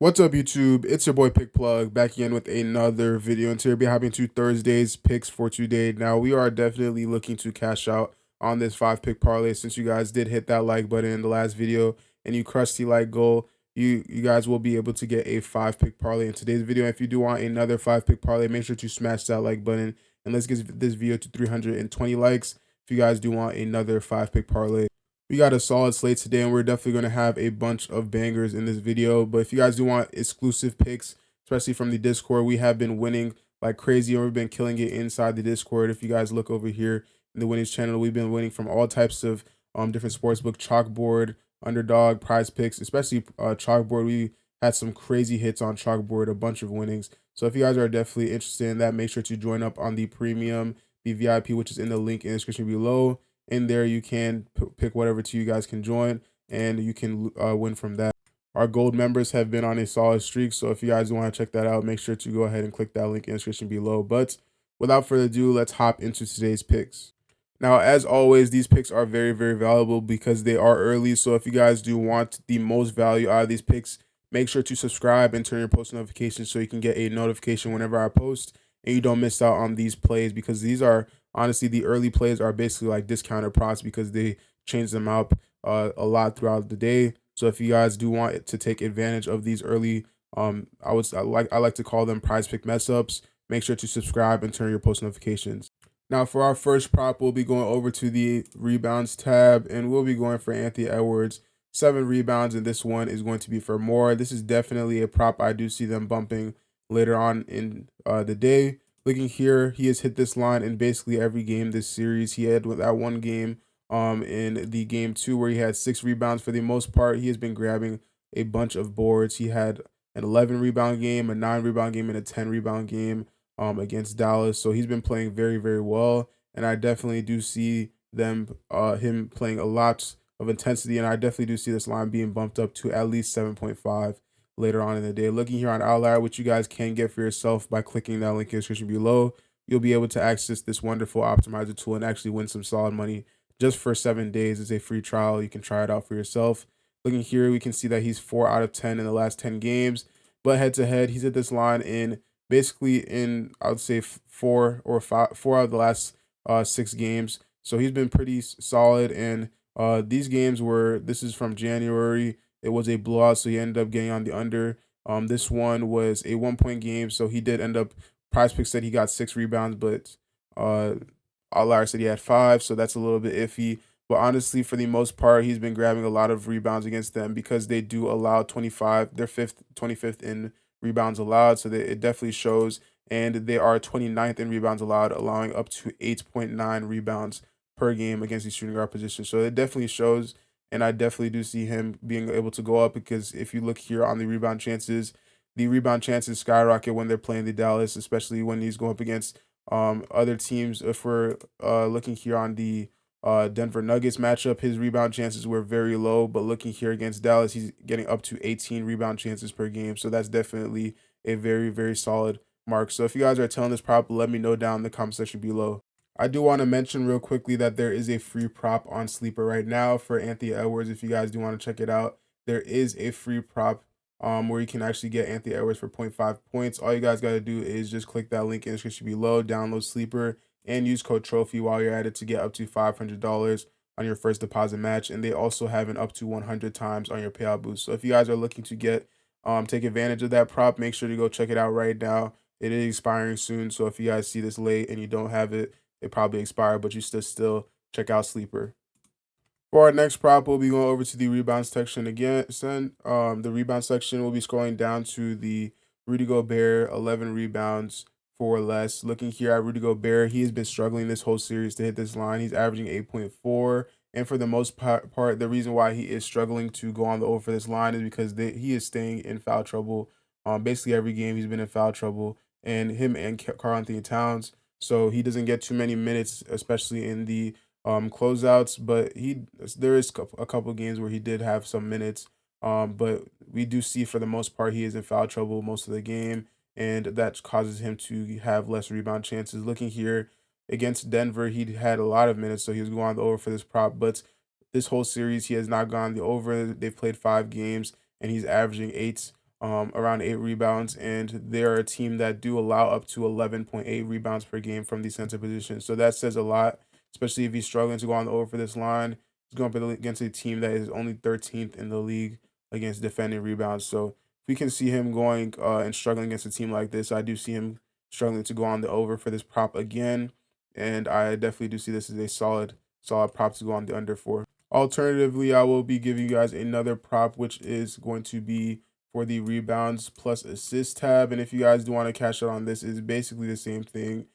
What's up, YouTube? It's your boy Pick Plug back again with another video. And today we'll be having two Thursdays picks for today. Now we are definitely looking to cash out on this 5 pick parlay. Since you guys did hit that like button in the last video and you crushed the like goal, you guys will be able to get a 5 pick parlay in today's video. If you do want another 5 pick parlay, make sure to smash that like button and let's get this video to 320 likes. If you guys do want another 5 pick parlay. We got a solid slate today, and we're definitely going to have a bunch of bangers in this video. But if you guys do want exclusive picks, especially from the Discord, we have been winning like crazy, and we've been killing it inside the Discord. If you guys look over here in the winnings channel, we've been winning from all types of different sportsbook, chalkboard, underdog, prize picks, especially chalkboard. We had some crazy hits on chalkboard, a bunch of winnings. So if you guys are definitely interested in that, make sure to join up on the premium, the VIP, which is in the link in the description below. In there, you can pick whatever two you guys can join, and you can win from that. Our gold members have been on a solid streak, so if you guys want to check that out, make sure to go ahead and click that link in the description below. But without further ado, let's hop into today's picks. Now, as always, these picks are very, very valuable because they are early. So if you guys do want the most value out of these picks, make sure to subscribe and turn your post notifications so you can get a notification whenever I post and you don't miss out on these plays, because these are honestly, the early plays are basically like discounted props because they change them up a lot throughout the day. So if you guys do want to take advantage of these early, I like to call them prize pick mess ups. Make sure to subscribe and turn your post notifications. Now for our first prop, we'll be going over to the rebounds tab, and we'll be going for Anthony Edwards. 7 rebounds, and this one is going to be for more. This is definitely a prop I do see them bumping later on in the day. Looking here, he has hit this line in basically every game this series. He had with that one game in the game 2 where he had 6 rebounds. For the most part, he has been grabbing a bunch of boards. He had an 11 rebound game, a 9 rebound game, and a 10 rebound game against Dallas. So he's been playing very, very well, and I definitely do see him playing a lot of intensity, and I definitely do see this line being bumped up to at least 7.5 later on in the day. Looking here on Outlier, which you guys can get for yourself by clicking that link in the description below, you'll be able to access this wonderful optimizer tool and actually win some solid money just for 7 days. It's a free trial. You can try it out for yourself. Looking here, we can see that he's 4 out of 10 in the last 10 games, but head to head, he's at this line in basically in, I would say, 4 out of the last 6 games. So he's been pretty solid, and these games this is from January. It was a blowout, so he ended up getting on the under. This one was a 1 point game, so he did end up. Prize Pick said he got 6 rebounds, but Outlier said he had 5, so that's a little bit iffy. But honestly, for the most part, he's been grabbing a lot of rebounds against them because they do allow 25. They're 25th in rebounds allowed, so it definitely shows. And they are 29th in rebounds allowed, allowing up to 8.9 rebounds per game against the shooting guard position. So it definitely shows, and I definitely do see him being able to go up because if you look here on the rebound chances skyrocket when they're playing the Dallas, especially when he's going up against other teams. If we're looking here on the Denver Nuggets matchup, his rebound chances were very low, but looking here against Dallas, he's getting up to 18 rebound chances per game. So that's definitely a very, very solid mark. So if you guys are telling this prop, let me know down in the comment section below. I do want to mention real quickly that there is a free prop on Sleeper right now for Anthony Edwards. If you guys do want to check it out, there is a free prop where you can actually get Anthony Edwards for 0.5 points. All you guys got to do is just click that link in the description below, download Sleeper, and use code Trophy while you're at it to get up to $500 on your first deposit match. And they also have an up to 100 times on your payout boost. So if you guys are looking to take advantage of that prop, make sure to go check it out right now. It is expiring soon, so if you guys see this late and you don't have it, it probably expired, but you still check out Sleeper. For our next prop, we'll be going over to the rebound section again. The rebound section will be scrolling down to the Rudy Gobert, 11 rebounds for less. Looking here at Rudy Gobert, he has been struggling this whole series to hit this line. He's averaging 8.4. And for the most part, the reason why he is struggling to go on the over for this line is because he is staying in foul trouble. Basically every game he's been in foul trouble, and him and Karl-Anthony Towns. So he doesn't get too many minutes, especially in the closeouts, but there is a couple games where he did have some minutes. But we do see for the most part he is in foul trouble most of the game, and that causes him to have less rebound chances. Looking here against Denver, he had a lot of minutes, so he was going the over for this prop. But this whole series, he has not gone the over. They've played 5 games, and he's averaging 8 around 8 rebounds, and they're a team that do allow up to 11.8 rebounds per game from the center position. So that says a lot, especially if he's struggling to go on the over for this line. He's going up against a team that is only 13th in the league against defending rebounds. So if we can see him going and struggling against a team like this, I do see him struggling to go on the over for this prop again. And I definitely do see this as a solid prop to go on the under for. Alternatively, I will be giving you guys another prop, which is going to be for the rebounds plus assist tab. And if you guys do want to cash out on this, it's basically the same thing.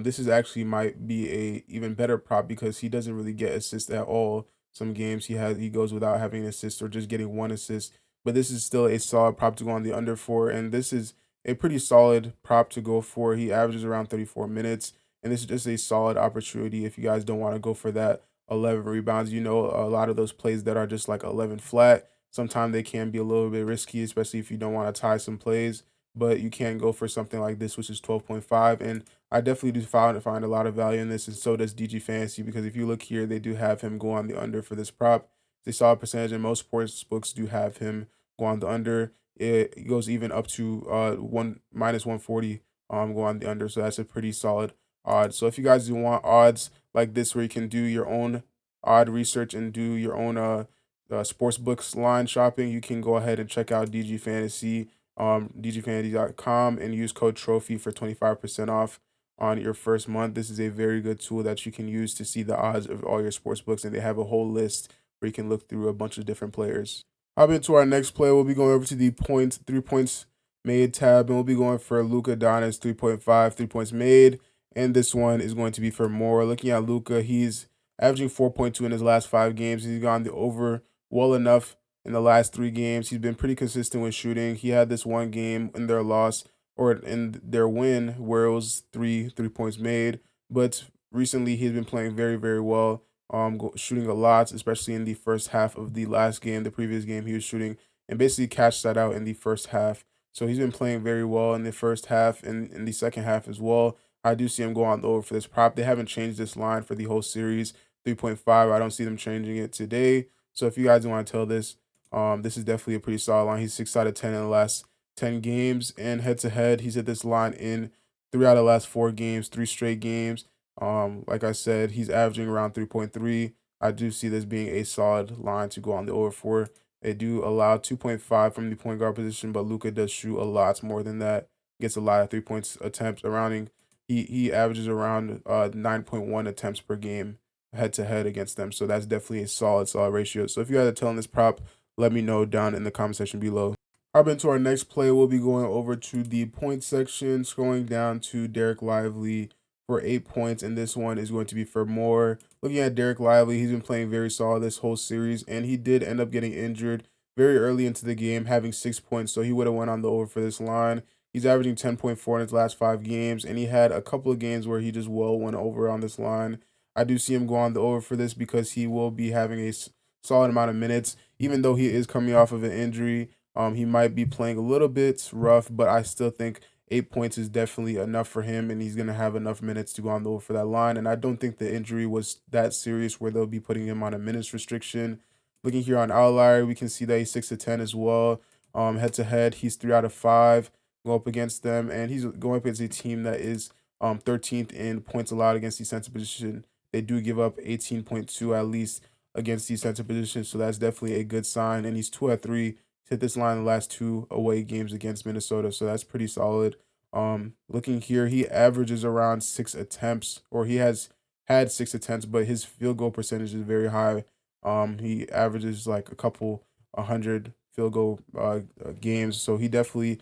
This is actually might be a even better prop because he doesn't really get assists at all. Some games he goes without having an assist or just getting one assist. But this is still a solid prop to go on the under for, and this is a pretty solid prop to go for. He averages around 34 minutes, and this is just a solid opportunity if you guys don't want to go for that 11 rebounds. You know, a lot of those plays that are just like 11 flat, sometimes they can be a little bit risky, especially if you don't want to tie some plays. But you can go for something like this, which is 12.5. And I definitely do find a lot of value in this, and so does DG Fantasy, because if you look here, they do have him go on the under for this prop. They saw a percentage, and most sports books do have him go on the under. It goes even up to one minus 140 go on the under. So that's a pretty solid odds. So if you guys do want odds like this where you can do your own odd research and do your own sports books line shopping, you can go ahead and check out DG Fantasy, dgfantasy.com, and use code trophy for 25% off on your first month. This is a very good tool that you can use to see the odds of all your sports books, and they have a whole list where you can look through a bunch of different players. Hop into our next play. We'll be going over to the points, 3 points made tab, and we'll be going for Luka Doncic 3.5, 3 points made. And this one is going to be for more. Looking at Luka, he's averaging 4.2 in his last 5 games. He's gone the over well enough in the last 3 games. He's been pretty consistent with shooting. He had this one game in their loss or in their win where it was 3 points made. But recently he's been playing very, very well. Shooting a lot, especially in the first half of the last game. The previous game he was shooting and basically cashed that out in the first half. So he's been playing very well in the first half and in the second half as well. I do see him go on the over for this prop. They haven't changed this line for the whole series. 3.5. I don't see them changing it today. So if you guys want to tell this, this is definitely a pretty solid line. He's 6 out of 10 in the last 10 games, and head to head, he's hit this line in 3 out of the last 4 games, 3 straight games. Like I said, he's averaging around 3.3. I do see this being a solid line to go on the over for. They do allow 2.5 from the point guard position, but Luka does shoot a lot more than that. Gets a lot of 3 points attempts around. He averages around 9.1 attempts per game head to head against them. So that's definitely a solid ratio. So if you guys are telling this prop, let me know down in the comment section below. Hop into our next play. We'll be going over to the point section, scrolling down to Derek Lively for 8 points, and this one is going to be for more. Looking at Derek Lively, he's been playing very solid this whole series, and he did end up getting injured very early into the game, having 6 points, so he would have went on the over for this line. He's averaging 10.4 in his last 5 games, and he had a couple of games where he just well went over on this line. I do see him go on the over for this because he will be having a solid amount of minutes, even though he is coming off of an injury. He might be playing a little bit rough, but I still think 8 points is definitely enough for him, and he's going to have enough minutes to go on the over for that line. And I don't think the injury was that serious where they'll be putting him on a minutes restriction. Looking here on Outlier, we can see that he's 6 to 10 as well. Head to head, he's 3 out of 5 go up against them, and he's going up against a team that is 13th in points allowed against the center position. They do give up 18.2 at least against the center position, so that's definitely a good sign. And he's 2 out of 3 hit this line in the last 2 away games against Minnesota, so that's pretty solid. Looking here, he averages around 6 attempts, or he has had 6 attempts, but his field goal percentage is very high. He averages like a couple 100 field goal games, so he definitely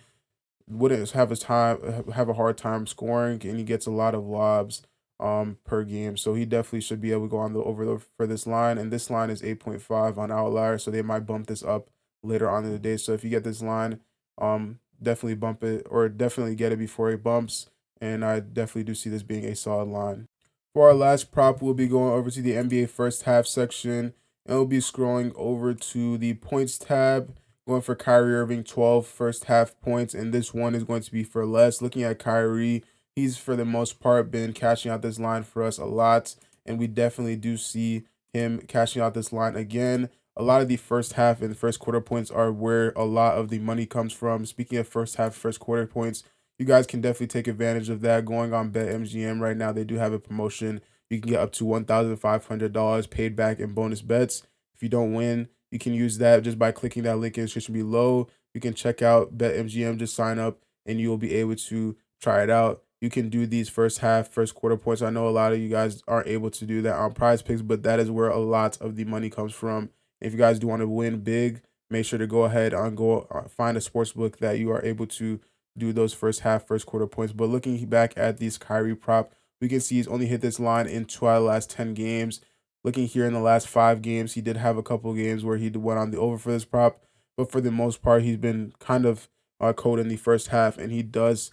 wouldn't have a hard time scoring, and he gets a lot of lobs per game. So he definitely should be able to go on the over for this line, and this line is 8.5 on Outlier, so they might bump this up later on in the day. So if you get this line, definitely bump it, or definitely get it before it bumps, and I definitely do see this being a solid line. For our last prop, we'll be going over to the NBA first half section, and we'll be scrolling over to the points tab, going for Kyrie Irving, 12 first half points, and this one is going to be for less. Looking at Kyrie, he's for the most part been cashing out this line for us a lot, and we definitely do see him cashing out this line again. a lot of the first half and first quarter points are where a lot of the money comes from. Speaking of first half, first quarter points, you guys can definitely take advantage of that. Going on BetMGM right now, they do have a promotion. You can get up to $1,500 paid back in bonus bets. If you don't win, you can use that just by clicking that link in the description below. You can check out BetMGM, just sign up, and you will be able to try it out. You can do these first half, first quarter points. I know a lot of you guys aren't able to do that on Prizepicks, but that is where a lot of the money comes from. If you guys do want to win big, make sure to go ahead and go find a sports book that you are able to do those first half, first quarter points. But looking back at these Kyrie prop, we can see he's only hit this line in 2 out of the last 10 games. Looking here in the last 5 games, he did have a couple games where he went on the over for this prop, but for the most part, he's been kind of cold in the first half, and he does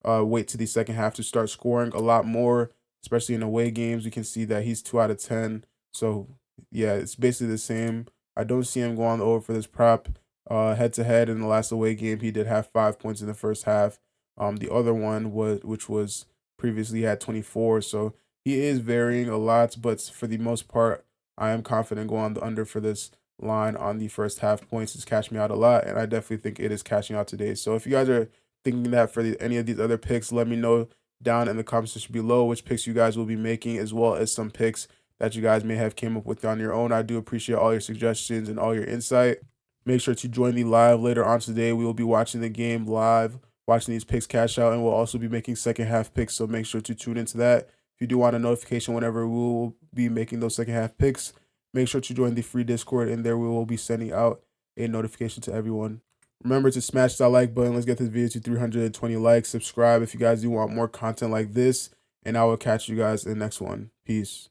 wait to the second half to start scoring a lot more, especially in away games. We can see that he's 2 out of 10. So yeah, it's basically the same. I don't see him going over for this prop. Head to head in the last away game, he did have 5 points in the first half. The other one was which was previously had 24. So he is varying a lot, but for the most part, I am confident going on the under for this line on the first half points. It's cashed me out a lot, and I definitely think it is cashing out today. So if you guys are thinking that for any of these other picks, let me know down in the comment section below which picks you guys will be making, as well as some picks that you guys may have came up with on your own. I do appreciate all your suggestions and all your insight. Make sure to join the live later on today. We will be watching the game live, watching these picks cash out, and we'll also be making second half picks. So make sure to tune into that. If you do want a notification whenever we will be making those second half picks, make sure to join the free Discord, and there we will be sending out a notification to everyone. Remember to smash that like button. Let's get this video to 320 likes. Subscribe if you guys do want more content like this, and I will catch you guys in the next one. Peace.